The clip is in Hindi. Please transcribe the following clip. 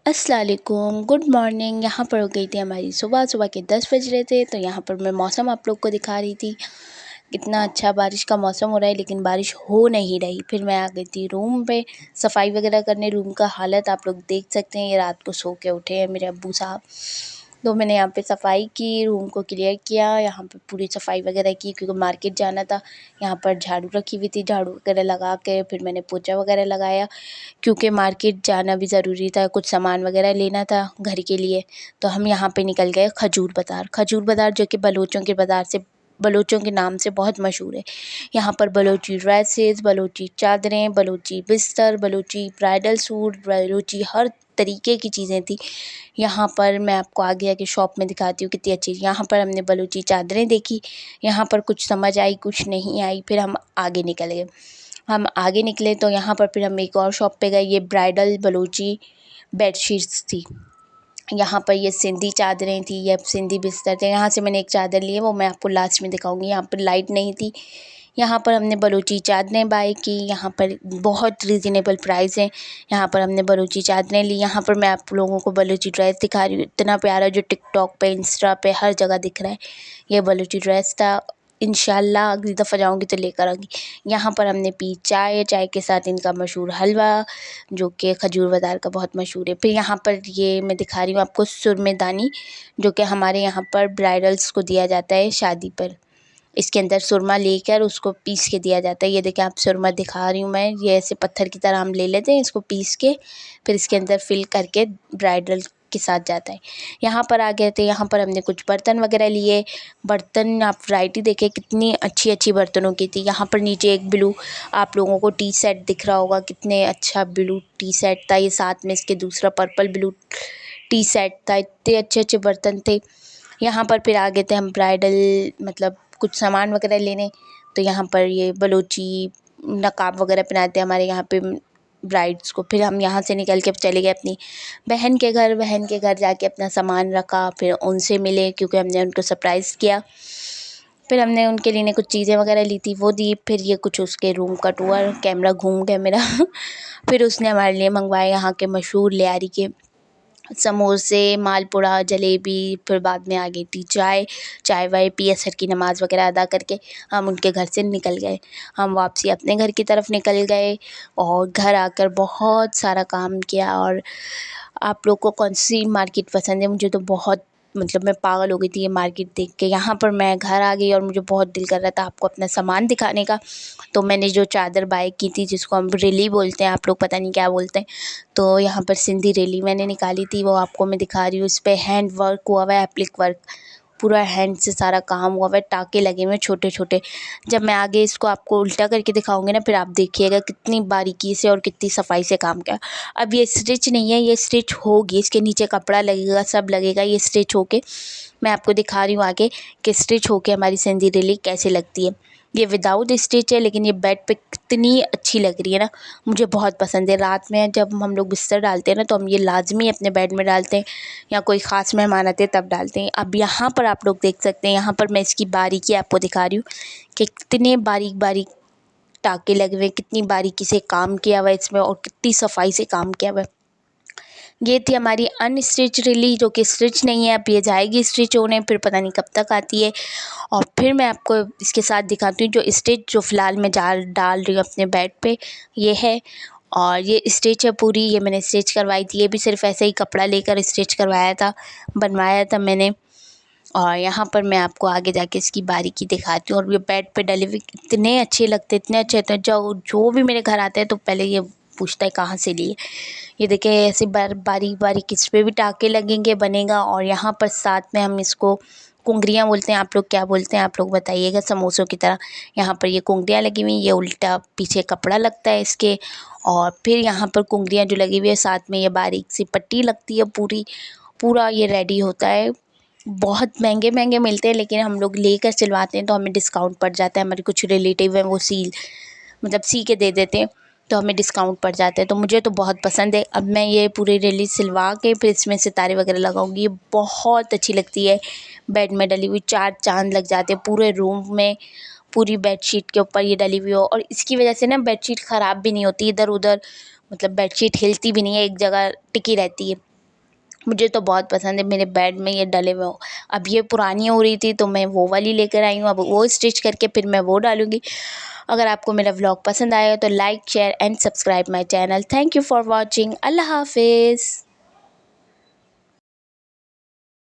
अस्सलाम वालेकुम, गुड मॉर्निंग। यहाँ पर हो गई थी हमारी सुबह, सुबह के 10 बज रहे थे। तो यहाँ पर मैं मौसम आप लोग को दिखा रही थी। कितना अच्छा बारिश का मौसम हो रहा है, लेकिन बारिश हो नहीं रही। फिर मैं आ गई थी रूम पे सफाई वगैरह करने। रूम का हालत आप लोग देख सकते हैं। ये रात को सो के उठे हैं मेरे अब्बू साहब। तो मैंने यहाँ पे सफाई की, रूम को क्लियर किया, यहाँ पे पूरी सफाई वगैरह की, क्योंकि मार्केट जाना था। यहाँ पर झाड़ू रखी हुई थी, झाड़ू वगैरह लगा के फिर मैंने पोछा वगैरह लगाया, क्योंकि मार्केट जाना भी ज़रूरी था, कुछ सामान वगैरह लेना था घर के लिए। तो हम यहाँ पे निकल गए खजूर बाज़ार। खजूर बाज़ार जो कि बलोचों के नाम से बहुत मशहूर है। यहाँ पर बलोची ड्रेसेस, बलोची चादरें, बलोची बिस्तर, बलोची ब्राइडल सूट, बलोची हर तरीके की चीज़ें थी। यहाँ पर मैं आपको आगे आगे शॉप में दिखाती हूँ कितनी अच्छी। यहाँ पर हमने बलूची चादरें देखी। यहाँ पर कुछ समझ आई, कुछ नहीं आई। फिर हम आगे निकल गए। हम आगे निकले तो यहाँ पर फिर हम एक और शॉप पे गए। ये ब्राइडल बलूची बेडशीट्स थी। यहाँ पर ये सिंधी चादरें थी, ये सिंधी बिस्तर थे। यहाँ से मैंने एक चादर ली है, वो मैं आपको लास्ट में दिखाऊंगी। यहाँ पर लाइट नहीं थी। यहाँ पर हमने बलूची चादरें बाय की। यहाँ पर बहुत रीज़नेबल प्राइस है। यहाँ पर हमने बलूची चादरें ली। यहाँ पर मैं आप लोगों को बलूची ड्रेस दिखा रही हूँ। इतना प्यारा, जो टिकटॉक पे, इंस्टा पे हर जगह दिख रहा है। ये बलूची ड्रेस था। इंशाल्लाह अगली दफ़ा जाऊँगी तो लेकर आऊँगी। यहाँ पर हमने पी चाय, चाय के साथ इनका मशहूर हलवा, जो कि खजूर बाज़ार का बहुत मशहूर है। फिर यहाँ पर ये मैं दिखा रही हूँ आपको सुरमेदानी, जो कि हमारे यहाँ पर ब्राइडल्स को दिया जाता है शादी पर। इसके अंदर सुरमा लेकर उसको पीस के दिया जाता है। ये देखिए, आप सुरमा दिखा रही हूँ मैं। ये ऐसे पत्थर की तरह हम ले लेते हैं, इसको पीस के फिर इसके अंदर फिल करके ब्राइडल के साथ जाता है। यहाँ पर आ गए थे। यहाँ पर हमने कुछ बर्तन वगैरह लिए। बर्तन आप वैरायटी देखें कितनी अच्छी अच्छी बर्तनों की थी। यहाँ पर नीचे एक ब्लू, आप लोगों को टी सेट दिख रहा होगा, कितने अच्छा ब्लू टी सेट था। ये साथ में इसके दूसरा पर्पल ब्लू टी सेट था। इतने अच्छे अच्छे बर्तन थे। यहाँ पर फिर आ गए थे हम ब्राइडल, मतलब कुछ सामान वगैरह लेने। तो यहाँ पर ये बलोची नकाब वगैरह पहनाते हैं हमारे यहाँ पे ब्राइड्स को। फिर हम यहाँ से निकल के चले गए अपनी बहन के घर। बहन के घर जाके अपना सामान रखा, फिर उनसे मिले, क्योंकि हमने उनको सरप्राइज़ किया। फिर हमने उनके लिए कुछ चीज़ें वगैरह ली थी, वो दी। फिर ये कुछ उसके रूम का टूर, कैमरा घूम गया मेरा। फिर उसने हमारे लिए मंगवाए यहाँ के मशहूर लियारी के समोसे, मालपुड़ा, जलेबी। फिर बाद में आ गई थी चाय। चाय वाय पी, असर की नमाज़ वगैरह अदा करके हम उनके घर से निकल गए। हम वापसी अपने घर की तरफ निकल गए और घर आकर बहुत सारा काम किया। और आप लोग को कौन सी मार्केट पसंद है? मुझे तो बहुत, मतलब मैं पागल हो गई थी ये मार्केट देख के। यहाँ पर मैं घर आ गई और मुझे बहुत दिल कर रहा था आपको अपना सामान दिखाने का। तो मैंने जो चादर बाय की थी, जिसको हम रेली बोलते हैं, आप लोग पता नहीं क्या बोलते हैं, तो यहाँ पर सिंधी रेली मैंने निकाली थी, वो आपको मैं दिखा रही हूँ। इस पे हैंड वर्क हुआ हुआ है, एप्लिक वर्क, पूरा हैंड से सारा काम हुआ हुआ है, टाँके लगे हुए हैं छोटे छोटे। जब मैं आगे इसको आपको उल्टा करके दिखाऊंगी ना, फिर आप देखिएगा कितनी बारीकी से और कितनी सफाई से काम किया। अब ये स्टिच नहीं है, ये स्टिच होगी। इसके नीचे कपड़ा लगेगा, सब लगेगा। ये स्टिच होके मैं आपको दिखा रही हूँ आगे कि स्टिच होके हमारी सिंधी रेली कैसे लगती है। ये विदाउट स्टिच है, लेकिन ये बेड पे कितनी अच्छी लग रही है ना, मुझे बहुत पसंद है। रात में जब हम लोग बिस्तर डालते हैं ना, तो हम ये लाजमी अपने बेड में डालते हैं, या कोई ख़ास मेहमान आते हैं तब डालते हैं। अब यहाँ पर आप लोग देख सकते हैं, यहाँ पर मैं इसकी बारीकी आपको दिखा रही हूँ कि कितने बारीक बारीक टाँके लगे हुए हैं, कितनी बारीकी से काम किया हुआ है इसमें, और कितनी सफाई से काम किया हुआ है। ये थी हमारी अनस्टिच रेली, जो कि स्टिच नहीं है। अब ये जाएगी स्टिच होने, फिर पता नहीं कब तक आती है। और फिर मैं आपको इसके साथ दिखाती हूँ जो स्टिच, जो फ़िलहाल मैं डाल रही हूँ अपने बेड पे, ये है। और ये स्टिच है पूरी, ये मैंने स्टिच करवाई थी। ये भी सिर्फ़ ऐसे ही कपड़ा लेकर स्टिच करवाया था, बनवाया था मैंने। और यहाँ पर मैं आपको आगे जाके इसकी बारीकी दिखाती हूँ। और ये बेड पे डले हुए इतने अच्छे लगते, इतने अच्छे लगते हैं। जो भी मेरे घर आते हैं तो पहले ये पूछता है कहाँ से लिए। ये देखिए, ऐसे बारीक बारीक इस पे भी टाँके लगेंगे, बनेगा। और यहाँ पर साथ में हम इसको कुंगरियाँ बोलते हैं, आप लोग क्या बोलते हैं आप लोग बताइएगा, समोसों की तरह। यहाँ पर ये कुंगरियाँ लगी हुई, ये उल्टा पीछे कपड़ा लगता है इसके। और फिर यहाँ पर कुंगरियाँ जो लगी हुई है, साथ में ये बारीक सी पट्टी लगती है पूरी। पूरा ये रेडी होता है। बहुत महंगे महंगे मिलते हैं, लेकिन हम लोग लेकर सिलवाते हैं तो हमें डिस्काउंट पड़ जाता है। हमारे कुछ रिलेटिव हैं, वो सी के दे देते हैं, तो हमें डिस्काउंट पड़ जाता है। तो मुझे तो बहुत पसंद है। अब मैं ये पूरी रेली सिलवा के फिर इसमें सितारे वगैरह लगाऊंगी। ये बहुत अच्छी लगती है, बेड में डली हुई। 4 चाँद लग जाते हैं पूरे रूम में, पूरी बेडशीट के ऊपर ये डली हुई हो। और इसकी वजह से ना बेडशीट ख़राब भी नहीं होती इधर उधर, मतलब बेडशीट हिलती भी नहीं है, एक जगह टिकी रहती है। मुझे तो बहुत पसंद है, मेरे बेड में ये डले हुए हो। अब ये पुरानी हो रही थी तो मैं वो वाली लेकर आई हूँ, अब वो स्टिच करके फिर मैं वो डालूँगी। अगर आपको मेरा व्लॉग पसंद आया तो like share and subscribe my channel. Thank you for watching. अल्लाह हाफ़िज़।